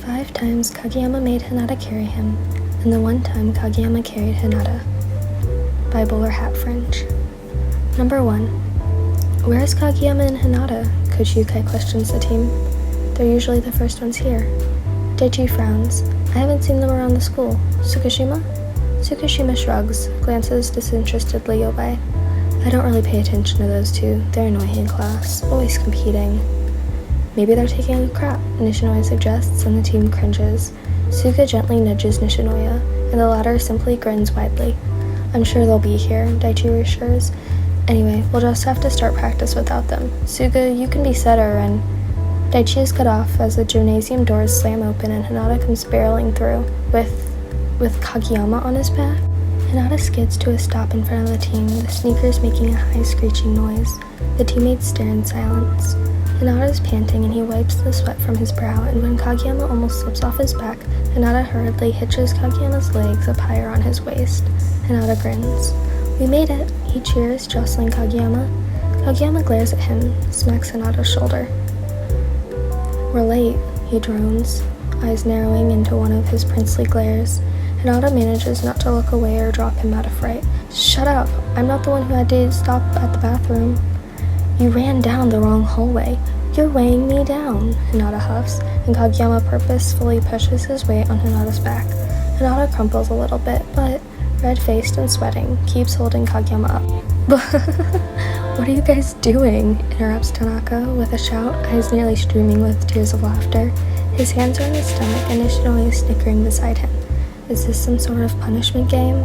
5 times Kageyama made Hinata carry him, and the 1 time Kageyama carried Hinata. By bowlerhatfringe. Number 1. Where is Kageyama and Hinata? Coach Yukai questions the team. They're usually the first ones here. Daichi frowns. I haven't seen them around the school. Tsukishima? Tsukishima shrugs, glances disinterestedly away. I don't really pay attention to those two. They're annoying in class, always competing. Maybe they're taking a crap, Nishinoya suggests, and the team cringes. Suga gently nudges Nishinoya, and the latter simply grins widely. I'm sure they'll be here, Daichi reassures. Anyway, we'll just have to start practice without them. Suga, you can be setter, and Daichi is cut off as the gymnasium doors slam open and Hinata comes barreling through, with Kageyama on his back. Hinata skids to a stop in front of the team, the sneakers making a high screeching noise. The teammates stare in silence. Hinata is panting and he wipes the sweat from his brow, and when Kageyama almost slips off his back, Hinata hurriedly hitches Kageyama's legs up higher on his waist. Hinata grins. We made it, he cheers, jostling Kageyama. Kageyama glares at him, smacks Hinata's shoulder. We're late, he drones, eyes narrowing into one of his princely glares. Hinata manages not to look away or drop him out of fright. Shut up, I'm not the one who had to stop at the bathroom. You ran down the wrong hallway. You're weighing me down, Hinata huffs, and Kageyama purposefully pushes his weight on Hinata's back. Hinata crumples a little bit, but, red-faced and sweating, keeps holding Kageyama up. What are you guys doing? Interrupts Tanaka with a shout, eyes nearly streaming with tears of laughter. His hands are on his stomach and Nishinoya is snickering beside him. Is this some sort of punishment game?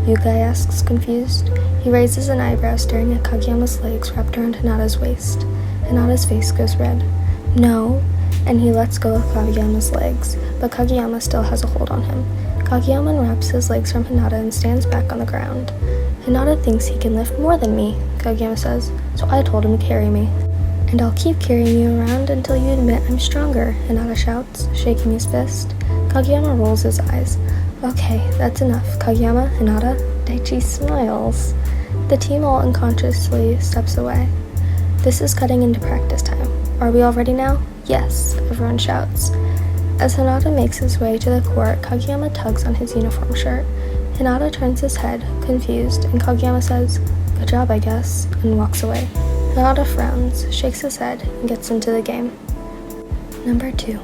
Yukai asks, confused. He raises an eyebrow, staring at Kageyama's legs wrapped around Hinata's waist. Hinata's face goes red. No, and he lets go of Kageyama's legs, but Kageyama still has a hold on him. Kageyama unwraps his legs from Hinata and stands back on the ground. Hinata thinks he can lift more than me, Kageyama says, so I told him to carry me. And I'll keep carrying you around until you admit I'm stronger, Hinata shouts, shaking his fist. Kageyama rolls his eyes. Okay, that's enough. Kageyama, Hinata, Daichi smiles. The team all unconsciously steps away. This is cutting into practice time. Are we all ready now? Yes, everyone shouts. As Hinata makes his way to the court, Kageyama tugs on his uniform shirt. Hinata turns his head, confused, and Kageyama says, "Good job, I guess," and walks away. Hinata frowns, shakes his head, and gets into the game. Number 2.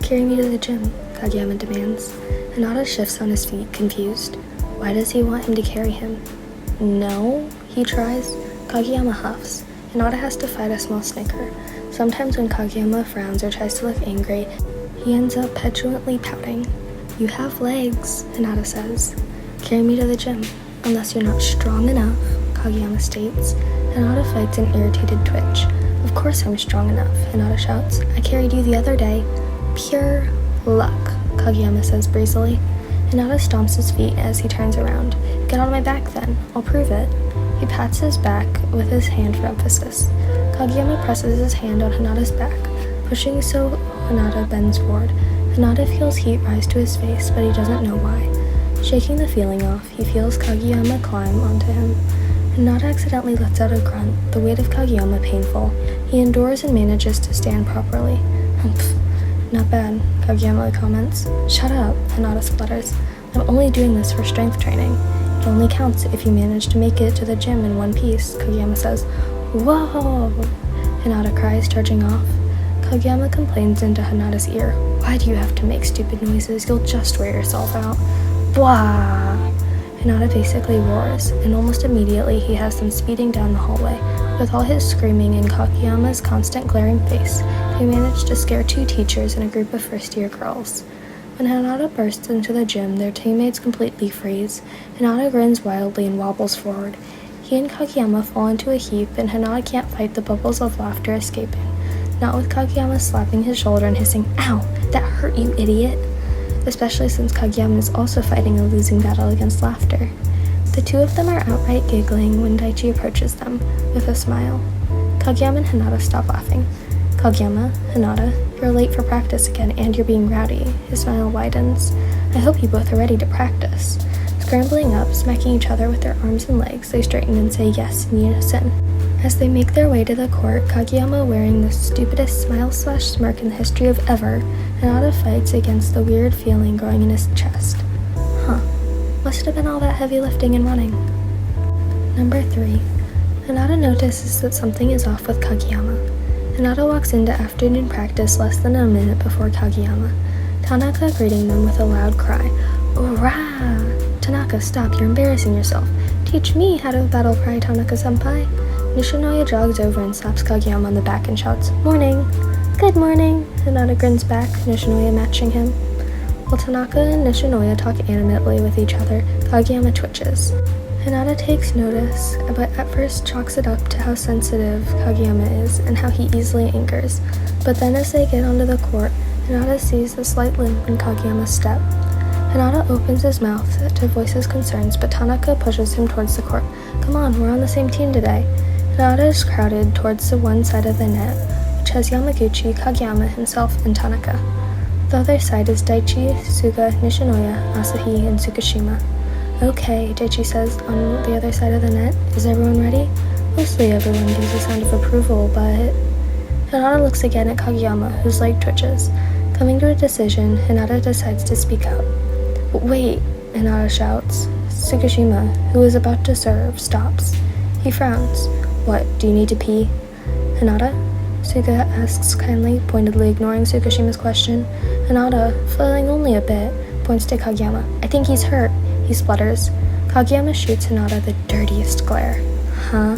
Carry me to the gym, Kageyama demands. Hinata shifts on his feet, confused. Why does he want him to carry him? No, he tries. Kageyama huffs. Hinata has to fight a small snicker. Sometimes when Kageyama frowns or tries to look angry, he ends up petulantly pouting. You have legs, Hinata says. Carry me to the gym. Unless you're not strong enough, Kageyama states. Hinata fights an irritated twitch. Of course I'm strong enough, Hinata shouts. I carried you the other day. Pure luck, Kageyama says breezily. Hinata stomps his feet as he turns around. Get on my back then, I'll prove it. He pats his back with his hand for emphasis. Kageyama presses his hand on Hinata's back, pushing so Hinata bends forward. Hinata feels heat rise to his face, but he doesn't know why. Shaking the feeling off, he feels Kageyama climb onto him. Hinata accidentally lets out a grunt, the weight of Kageyama painful. He endures and manages to stand properly. Humph. Not bad, Kageyama comments. Shut up, Hinata splutters. I'm only doing this for strength training. It only counts if you manage to make it to the gym in one piece, Kageyama says. Whoa! Hinata cries, charging off. Kageyama complains into Hinata's ear. Why do you have to make stupid noises? You'll just wear yourself out. Blah! Hinata basically roars, and almost immediately he has them speeding down the hallway. With all his screaming and Kageyama's constant glaring face, they manage to scare 2 teachers and a group of first-year girls. When Hinata bursts into the gym, their teammates completely freeze. Hinata grins wildly and wobbles forward. He and Kageyama fall into a heap, and Hinata can't fight the bubbles of laughter escaping. Not with Kageyama slapping his shoulder and hissing, "Ow, that hurt, you idiot!" Especially since Kageyama is also fighting a losing battle against laughter. The 2 of them are outright giggling when Daichi approaches them, with a smile. Kageyama and Hinata stop laughing. Kageyama, Hinata, you're late for practice again and you're being rowdy. His smile widens. I hope you both are ready to practice. Scrambling up, smacking each other with their arms and legs, they straighten and say yes in unison. As they make their way to the court, Kageyama wearing the stupidest smile/smirk in the history of ever, Hinata fights against the weird feeling growing in his chest. Must have been all that heavy lifting and running. Number 3. Hinata notices that something is off with Kageyama. Hinata walks into afternoon practice less than a minute before Kageyama, Tanaka greeting them with a loud cry. "Ora! Tanaka, stop, you're embarrassing yourself. Teach me how to battle cry, Tanaka-senpai." Nishinoya jogs over and slaps Kageyama on the back and shouts, "Morning!" "Good morning!" Hinata grins back, Nishinoya matching him. While Tanaka and Nishinoya talk animatedly with each other, Kageyama twitches. Hinata takes notice, but at first chalks it up to how sensitive Kageyama is and how he easily angers. But then as they get onto the court, Hinata sees the slight limp in Kageyama's step. Hinata opens his mouth to voice his concerns, but Tanaka pushes him towards the court. "Come on, we're on the same team today." Hinata is crowded towards the one side of the net, which has Yamaguchi, Kageyama himself, and Tanaka. The other side is Daichi, Suga, Nishinoya, Asahi, and Tsukishima. "Okay," Daichi says on the other side of the net. "Is everyone ready?" Mostly everyone gives a sound of approval, but... Hinata looks again at Kageyama, whose leg twitches. Coming to a decision, Hinata decides to speak up. "Wait," Hinata shouts. Tsukishima, who is about to serve, stops. He frowns. "What, do you need to pee?" "Hinata?" Suga asks kindly, pointedly ignoring Tsukishima's question. Hinata, flailing only a bit, points to Kageyama. "I think he's hurt," he splutters. Kageyama shoots Hinata the dirtiest glare. "Huh?"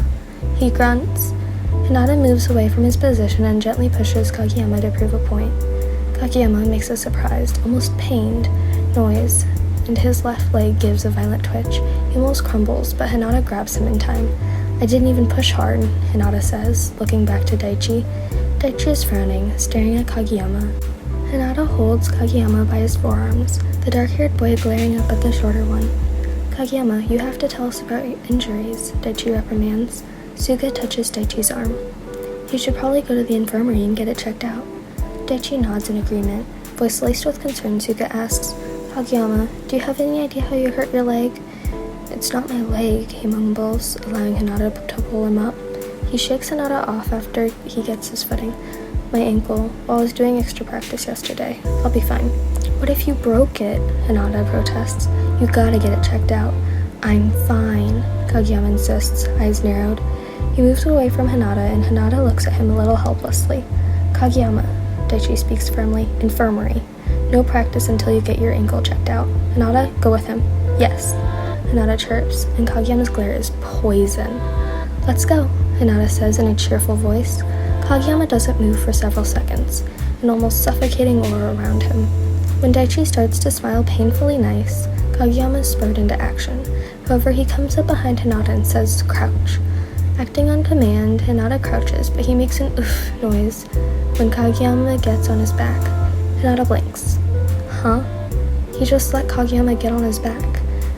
He grunts. Hinata moves away from his position and gently pushes Kageyama to prove a point. Kageyama makes a surprised, almost pained, noise, and his left leg gives a violent twitch. He almost crumbles, but Hinata grabs him in time. "I didn't even push hard," Hinata says, looking back to Daichi. Daichi is frowning, staring at Kageyama. Hinata holds Kageyama by his forearms, the dark-haired boy glaring up at the shorter one. "Kageyama, you have to tell us about your injuries," Daichi reprimands. Suga touches Daichi's arm. "You should probably go to the infirmary and get it checked out." Daichi nods in agreement. Voice laced with concern, Suga asks, "Kageyama, do you have any idea how you hurt your leg?" "It's not my leg," he mumbles, allowing Hinata to pull him up. He shakes Hinata off after he gets his footing. "My ankle, while I was doing extra practice yesterday. I'll be fine." "What if you broke it?" Hinata protests. "You gotta get it checked out." "I'm fine," Kageyama insists, eyes narrowed. He moves away from Hinata, and Hinata looks at him a little helplessly. "Kageyama," Daichi speaks firmly, "infirmary. No practice until you get your ankle checked out. Hinata, go with him." "Yes." Hinata chirps, and Kageyama's glare is poison. "Let's go," Hinata says in a cheerful voice. Kageyama doesn't move for several seconds, an almost suffocating aura around him. When Daichi starts to smile painfully nice, Kageyama is spurred into action. However, he comes up behind Hinata and says, "Crouch." Acting on command, Hinata crouches, but he makes an oof noise when Kageyama gets on his back. Hinata blinks. "Huh?" He just let Kageyama get on his back.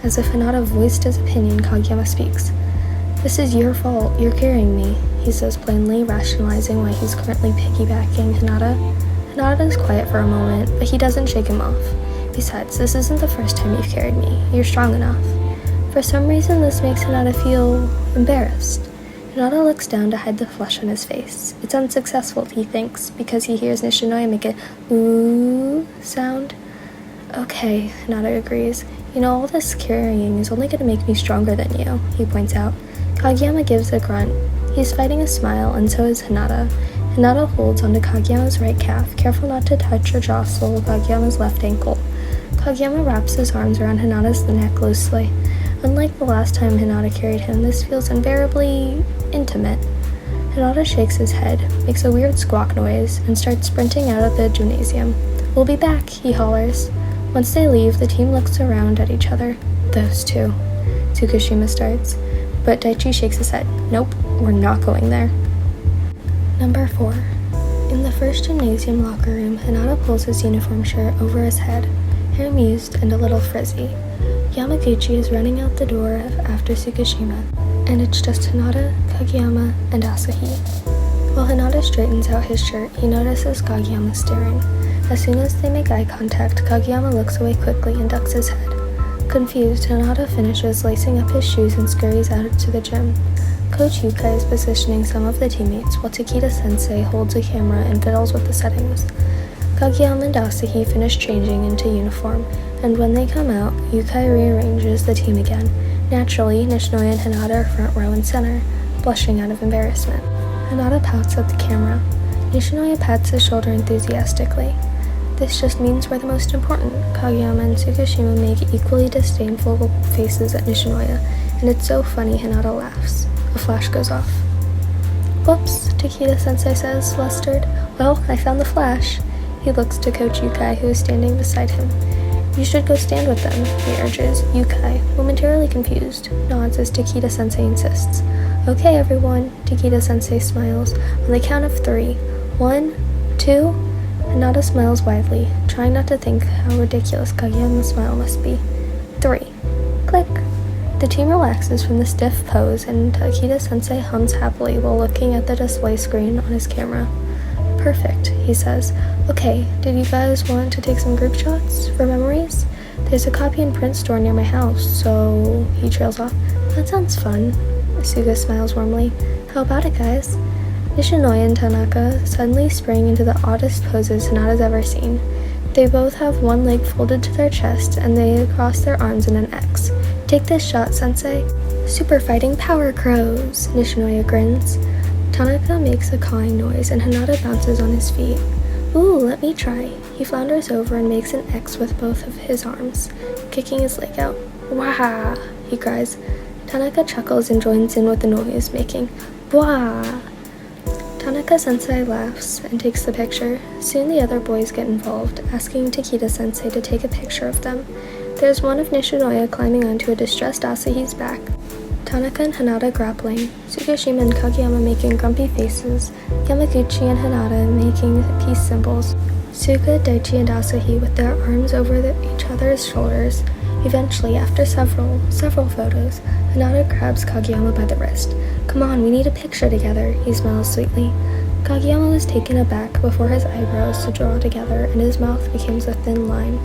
As if Hinata voiced his opinion, Kageyama speaks. "This is your fault, you're carrying me," he says plainly, rationalizing why he's currently piggybacking Hinata. Hinata is quiet for a moment, but he doesn't shake him off. "Besides, this isn't the first time you've carried me. You're strong enough." For some reason, this makes Hinata feel embarrassed. Hinata looks down to hide the flush on his face. It's unsuccessful, he thinks, because he hears Nishinoya make a ooh sound. "Okay," Hinata agrees. "You know, all this carrying is only going to make me stronger than you," he points out. Kageyama gives a grunt. He's fighting a smile, and so is Hinata. Hinata holds onto Kageyama's right calf, careful not to touch or jostle Kageyama's left ankle. Kageyama wraps his arms around Hinata's neck loosely. Unlike the last time Hinata carried him, this feels invariably intimate. Hinata shakes his head, makes a weird squawk noise, and starts sprinting out of the gymnasium. "We'll be back," he hollers. Once they leave, the team looks around at each other. "Those two," Tsukishima starts, but Daichi shakes his head. "Nope, we're not going there." Number 4. In the first gymnasium locker room, Hinata pulls his uniform shirt over his head, hair amused and a little frizzy. Yamaguchi is running out the door after Tsukishima, and it's just Hinata, Kageyama, and Asahi. While Hinata straightens out his shirt, he notices Kageyama staring. As soon as they make eye contact, Kageyama looks away quickly and ducks his head. Confused, Hinata finishes lacing up his shoes and scurries out to the gym. Coach Yukai is positioning some of the teammates while Takeda-sensei holds a camera and fiddles with the settings. Kageyama and Asahi finish changing into uniform, and when they come out, Yukai rearranges the team again. Naturally, Nishinoya and Hinata are front row and center, blushing out of embarrassment. Hinata pouts at the camera. Nishinoya pats his shoulder enthusiastically. This just means we're the most important. Kageyama and Tsukishima make equally disdainful faces at Nishinoya, and it's so funny Hinata laughs. A flash goes off. Whoops, Takeda-sensei says, flustered. Well, I found the flash. He looks to Coach Yukai, who is standing beside him. You should go stand with them, he urges. Yukai, momentarily confused, nods as Takeda-sensei insists. Okay, everyone, Takeda-sensei smiles. On the count of 3. 1, 2... Hinata smiles widely, trying not to think how ridiculous Kageyama's smile must be. 3. Click. The team relaxes from the stiff pose, and Takeda-sensei hums happily while looking at the display screen on his camera. Perfect, he says. Okay, did you guys want to take some group shots for memories? There's a copy and print store near my house, so... He trails off. That sounds fun. Suga smiles warmly. How about it, guys? Nishinoya and Tanaka suddenly spring into the oddest poses Hinata's ever seen. They both have one leg folded to their chest, and they cross their arms in an X. Take this shot, sensei. Super fighting power crows, Nishinoya grins. Tanaka makes a cawing noise, and Hinata bounces on his feet. Ooh, let me try. He flounders over and makes an X with both of his arms, kicking his leg out. Wah! He cries. Tanaka chuckles and joins in with the noise, making Wah! Tanaka-sensei laughs and takes the picture. Soon the other boys get involved, asking Takeda-sensei to take a picture of them. There's one of Nishinoya climbing onto a distressed Asahi's back. Tanaka and Hinata grappling, Tsukishima and Kageyama making grumpy faces, Yamaguchi and Hinata making peace symbols, Suga, Daichi, and Asahi with their arms over each other's shoulders. Eventually, after several photos, Hinata grabs Kageyama by the wrist. Come on, we need a picture together, he smiles sweetly. Kageyama was taken aback before his eyebrows to draw together and his mouth becomes a thin line.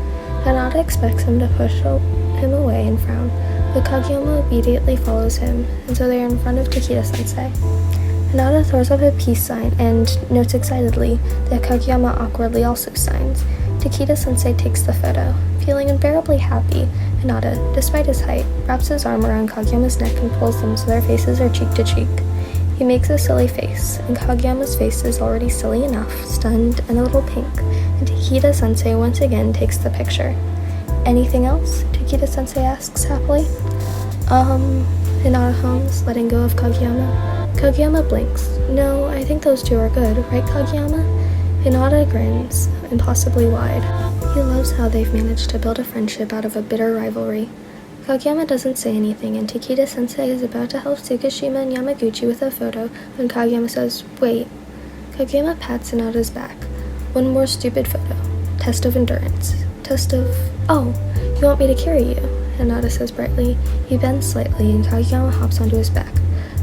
Hinata expects him to push him away and frown, but Kageyama immediately follows him, and so they are in front of Takeda-sensei. Hinata throws up a peace sign and notes excitedly that Kageyama awkwardly also signs. Takeda-sensei takes the photo. Feeling unbearably happy, Hinata, despite his height, wraps his arm around Kageyama's neck and pulls them so their faces are cheek to cheek. He makes a silly face, and Kageyama's face is already silly enough, stunned and a little pink, and Takeda-sensei once again takes the picture. Anything else? Takeda-sensei asks happily. Hinata hums, letting go of Kageyama. Kageyama blinks. No, I think those two are good, right, Kageyama? Hinata grins, impossibly wide. He loves how they've managed to build a friendship out of a bitter rivalry. Kageyama doesn't say anything, and Takeda-sensei is about to help Tsukishima and Yamaguchi with a photo when Kageyama says, Wait. Kageyama pats Hinata's back. One more stupid photo. Test of endurance. Oh, you want me to carry you? Hinata says brightly. He bends slightly, and Kageyama hops onto his back.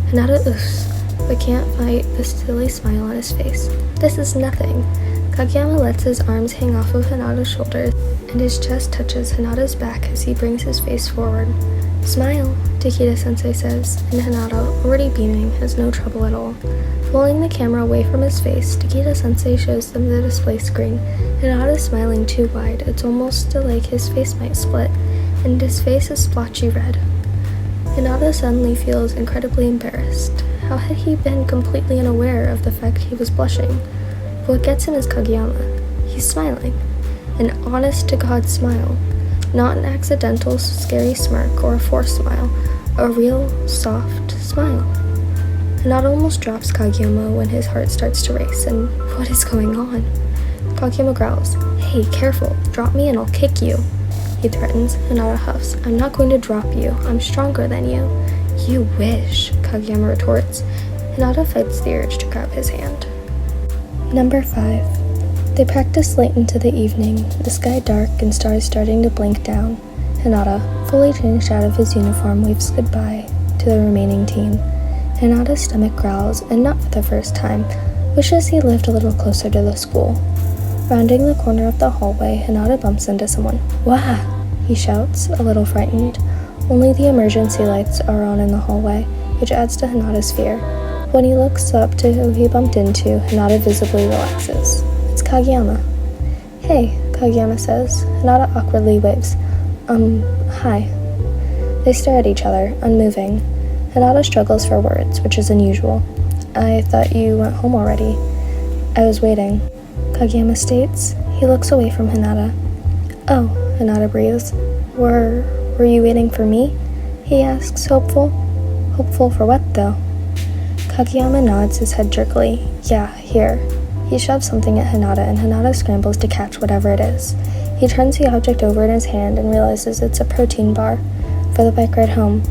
Hinata oofs, but can't fight the silly smile on his face. This is nothing. Kageyama lets his arms hang off of Hinata's shoulders, and his chest touches Hinata's back as he brings his face forward. Smile, Takeda-sensei says, and Hinata, already beaming, has no trouble at all. Pulling the camera away from his face, Takeda-sensei shows them the display screen. Hinata is smiling too wide, it's almost like his face might split, and his face is splotchy red. Hinata suddenly feels incredibly embarrassed. How had he been completely unaware of the fact he was blushing? What gets him is Kageyama. He's smiling. An honest-to-God smile. Not an accidental, scary smirk or a forced smile. A real, soft smile. Hinata almost drops Kageyama when his heart starts to race, and what is going on? Kageyama growls, Hey, careful, drop me and I'll kick you. He threatens. Hinata huffs, I'm not going to drop you. I'm stronger than you. You wish, Kageyama retorts. Hinata fights the urge to grab his hand. Number 5. They practice late into the evening, the sky dark and stars starting to blink down. Hinata, fully changed out of his uniform, waves goodbye to the remaining team. Hinata's stomach growls, and not for the first time, wishes he lived a little closer to the school. Rounding the corner of the hallway, Hinata bumps into someone. Wah! He shouts, a little frightened. Only the emergency lights are on in the hallway. which adds to Hinata's fear. When he looks up to who he bumped into, Hinata visibly relaxes. It's Kageyama. Hey, Kageyama says. Hinata awkwardly waves. Hi. They stare at each other, unmoving. Hinata struggles for words, which is unusual. I thought you went home already. I was waiting, Kageyama states. He looks away from Hinata. Oh, Hinata breathes. Were you waiting for me? He asks, hopeful. Hopeful for what, though? Kageyama nods his head jerkily. Yeah, here. He shoves something at Hinata, and Hinata scrambles to catch whatever it is. He turns the object over in his hand and realizes it's a protein bar for the bike ride home.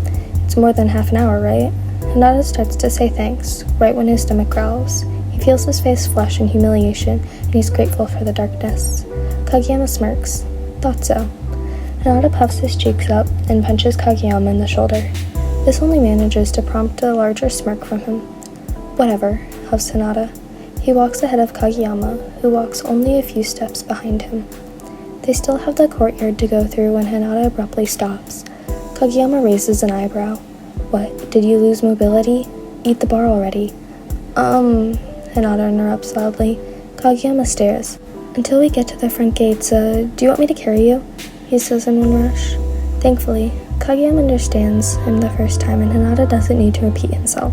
It's more than half an hour, right? Hinata starts to say thanks, right when his stomach growls. He feels his face flush in humiliation, and he's grateful for the darkness. Kageyama smirks. Thought so. Hinata puffs his cheeks up and punches Kageyama in the shoulder. This only manages to prompt a larger smirk from him. Whatever, huffs Hinata. He walks ahead of Kageyama, who walks only a few steps behind him. They still have the courtyard to go through when Hinata abruptly stops. Kageyama raises an eyebrow. What, did you lose mobility? Eat the bar already. Hinata interrupts loudly. Kageyama stares. Until we get to the front gates, do you want me to carry you? He says in one rush. Thankfully, Kageyama understands him the first time and Hinata doesn't need to repeat himself.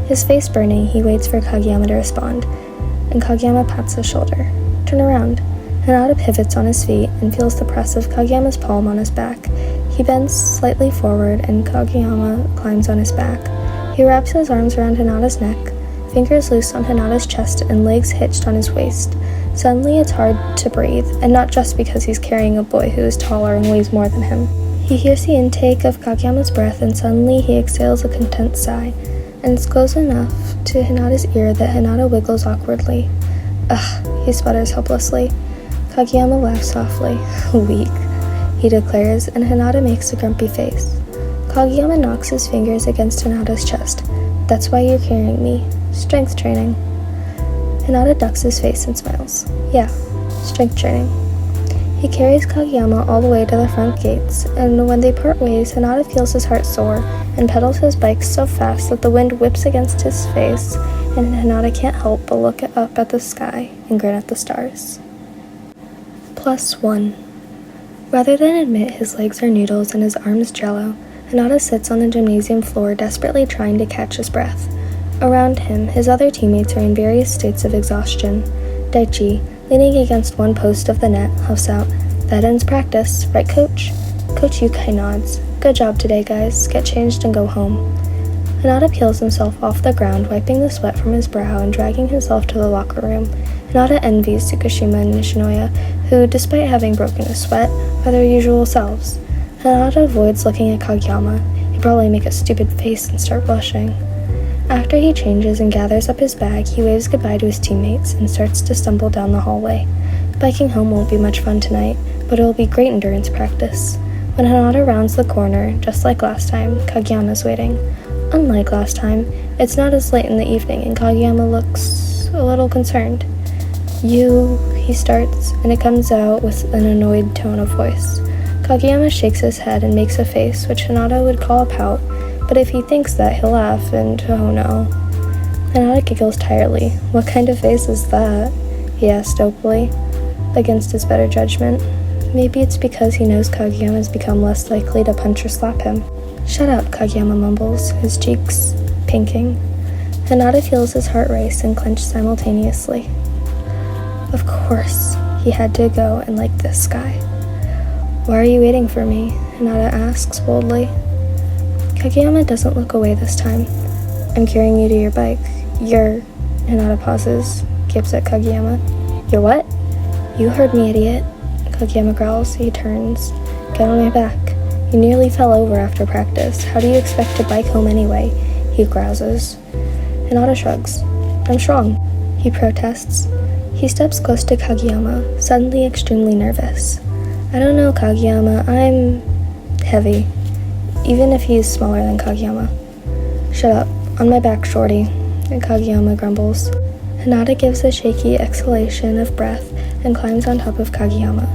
His face burning, he waits for Kageyama to respond, and Kageyama pats his shoulder. Turn around. Hinata pivots on his feet and feels the press of Kageyama's palm on his back. He bends slightly forward and Kageyama climbs on his back. He wraps his arms around Hinata's neck, fingers loose on Hinata's chest and legs hitched on his waist. Suddenly it's hard to breathe, and not just because he's carrying a boy who is taller and weighs more than him. He hears the intake of Kageyama's breath and suddenly he exhales a content sigh, and it's close enough to Hinata's ear that Hinata wiggles awkwardly. Ugh, he sputters helplessly. Kageyama laughs softly. Weak, he declares, and Hinata makes a grumpy face. Kageyama knocks his fingers against Hinata's chest. That's why you're carrying me. Strength training. Hinata ducks his face and smiles. Yeah, strength training. He carries Kageyama all the way to the front gates, and when they part ways, Hinata feels his heart soar and pedals his bike so fast that the wind whips against his face, and Hinata can't help but look up at the sky and grin at the stars. +1. Rather than admit his legs are noodles and his arms jello, Hinata sits on the gymnasium floor desperately trying to catch his breath. Around him, his other teammates are in various states of exhaustion. Daichi, leaning against one post of the net, huffs out, That ends practice, right coach? Coach Yukai nods. Good job today, guys. Get changed and go home. Hinata peels himself off the ground, wiping the sweat from his brow and dragging himself to the locker room. Hinata envies Tsukushima and Nishinoya, who, despite having broken a sweat, are their usual selves. Hinata avoids looking at Kageyama. He'd probably make a stupid face and start blushing. After he changes and gathers up his bag, he waves goodbye to his teammates and starts to stumble down the hallway. Biking home won't be much fun tonight, but it'll be great endurance practice. When Hinata rounds the corner, just like last time, Kageyama's waiting. Unlike last time, it's not as late in the evening and Kageyama looks a little concerned. You, he starts, and it comes out with an annoyed tone of voice. Kageyama shakes his head and makes a face which Hinata would call a pout, but if he thinks that, he'll laugh and, oh no. Hinata giggles tiredly. What kind of face is that? He asks dopily, against his better judgment. Maybe it's because he knows Kageyama's become less likely to punch or slap him. Shut up, Kageyama mumbles, his cheeks pinking. Hinata feels his heart race and clench simultaneously. Of course, he had to go and like this guy. Why are you waiting for me? Hinata asks boldly. Kageyama doesn't look away this time. I'm carrying you to your bike. Hinata pauses, gapes at Kageyama. You're what? You heard me, idiot. Kageyama growls. He turns. Get on my back. You nearly fell over after practice. How do you expect to bike home anyway? He grouses. Hinata shrugs. I'm strong. He protests. He steps close to Kageyama, suddenly extremely nervous. I don't know, Kageyama. I'm heavy. Even if he's smaller than Kageyama. Shut up. On my back, shorty. And Kageyama grumbles. Hinata gives a shaky exhalation of breath and climbs on top of Kageyama.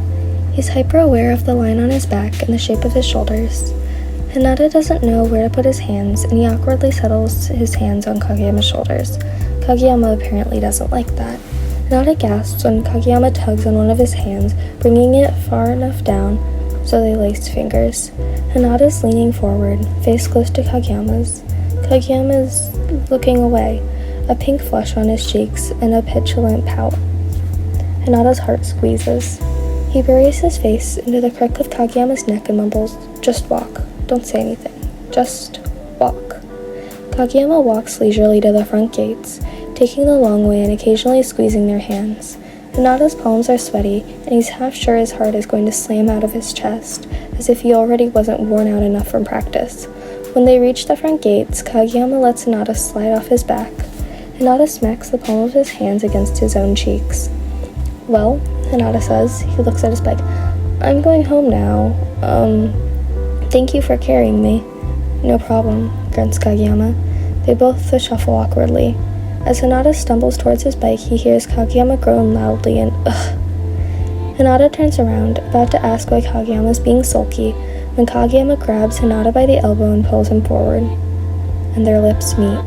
He's hyper-aware of the line on his back and the shape of his shoulders. Hinata doesn't know where to put his hands, and he awkwardly settles his hands on Kageyama's shoulders. Kageyama apparently doesn't like that. Hinata gasps when Kageyama tugs on one of his hands, bringing it far enough down so they lace fingers. Hinata's leaning forward, face close to Kageyama's. Kageyama is looking away, a pink flush on his cheeks and a petulant pout. Hinata's heart squeezes. He buries his face into the crook of Kageyama's neck and mumbles, "Just walk. Don't say anything. Just walk." Kageyama walks leisurely to the front gates, taking the long way and occasionally squeezing their hands. Hinata's palms are sweaty, and he's half sure his heart is going to slam out of his chest, as if he already wasn't worn out enough from practice. When they reach the front gates, Kageyama lets Hinata slide off his back. Hinata smacks the palm of his hands against his own cheeks. "Well," Hinata says. He looks at his bike. "I'm going home now. Thank you for carrying me." "No problem," grunts Kageyama. They both shuffle awkwardly. As Hinata stumbles towards his bike, he hears Kageyama groan loudly and ugh. Hinata turns around, about to ask why Kageyama's being sulky, when Kageyama grabs Hinata by the elbow and pulls him forward, and their lips meet.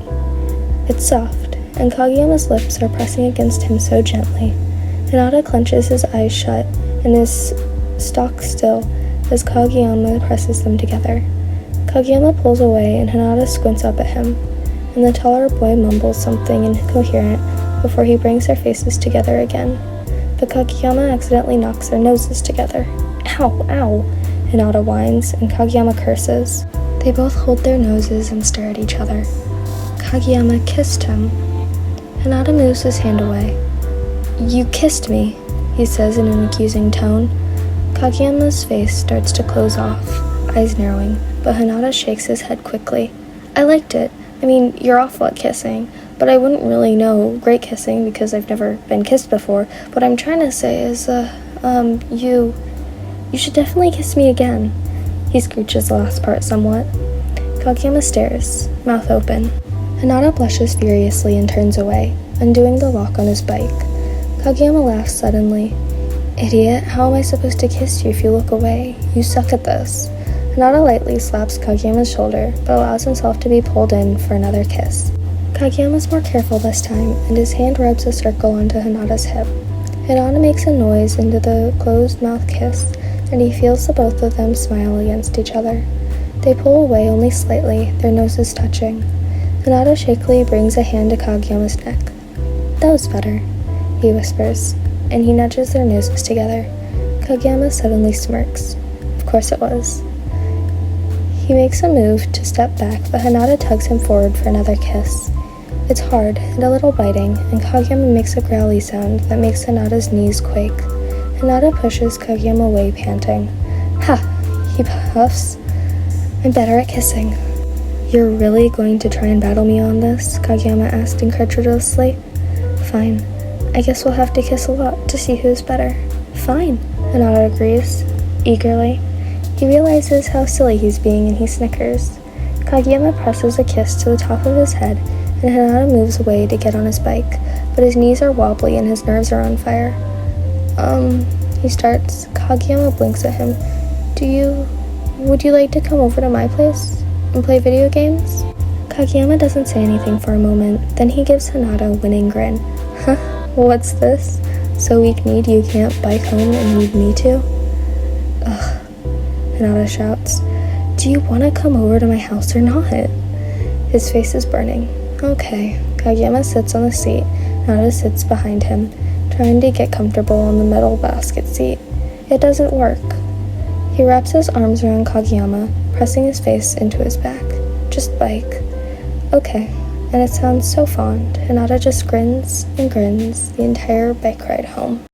It's soft, and Kageyama's lips are pressing against him so gently. Hinata clenches his eyes shut and is stock still as Kageyama presses them together. Kageyama pulls away and Hinata squints up at him, and the taller boy mumbles something incoherent before he brings their faces together again. But Kageyama accidentally knocks their noses together. "Ow, ow," Hinata whines, and Kageyama curses. They both hold their noses and stare at each other. Kageyama kissed him. Hinata moves his hand away. "You kissed me," he says in an accusing tone. Kageyama's face starts to close off, eyes narrowing, but Hinata shakes his head quickly. "I liked it. I mean, you're awful at kissing, but I wouldn't really know great kissing because I've never been kissed before. What I'm trying to say is, you should definitely kiss me again." He screeches the last part somewhat. Kageyama stares, mouth open. Hinata blushes furiously and turns away, undoing the lock on his bike. Kageyama laughs suddenly. "Idiot, how am I supposed to kiss you if you look away? You suck at this." Hinata lightly slaps Kageyama's shoulder, but allows himself to be pulled in for another kiss. Kageyama's more careful this time, and his hand rubs a circle onto Hinata's hip. Hinata makes a noise into the closed-mouth kiss, and he feels the both of them smile against each other. They pull away only slightly, their noses touching. Hinata shakily brings a hand to Kageyama's neck. "That was better," he whispers, and he nudges their noses together. Kageyama suddenly smirks. Of course it was. He makes a move to step back, but Hinata tugs him forward for another kiss. It's hard and a little biting, and Kageyama makes a growly sound that makes Hinata's knees quake. Hinata pushes Kageyama away, panting. "Ha!" he puffs. "I'm better at kissing." "You're really going to try and battle me on this?" Kageyama asked incredulously. "Fine. I guess we'll have to kiss a lot to see who's better." "Fine," Hinata agrees, eagerly. He realizes how silly he's being and he snickers. Kageyama presses a kiss to the top of his head, and Hinata moves away to get on his bike, but his knees are wobbly and his nerves are on fire. He starts. Kageyama blinks at him. Would you like to come over to my place and play video games?" Kageyama doesn't say anything for a moment, then he gives Hinata a winning grin. "Huh? What's this? So weak-kneed you can't bike home and leave me too?" "Ugh," Hinata shouts. "Do you want to come over to my house or not?" His face is burning. "Okay." Kageyama sits on the seat. Hinata sits behind him, trying to get comfortable on the metal basket seat. It doesn't work. He wraps his arms around Kageyama, pressing his face into his back. "Just bike." "Okay." And it sounds so fond. Hinata just grins and grins the entire bike ride home.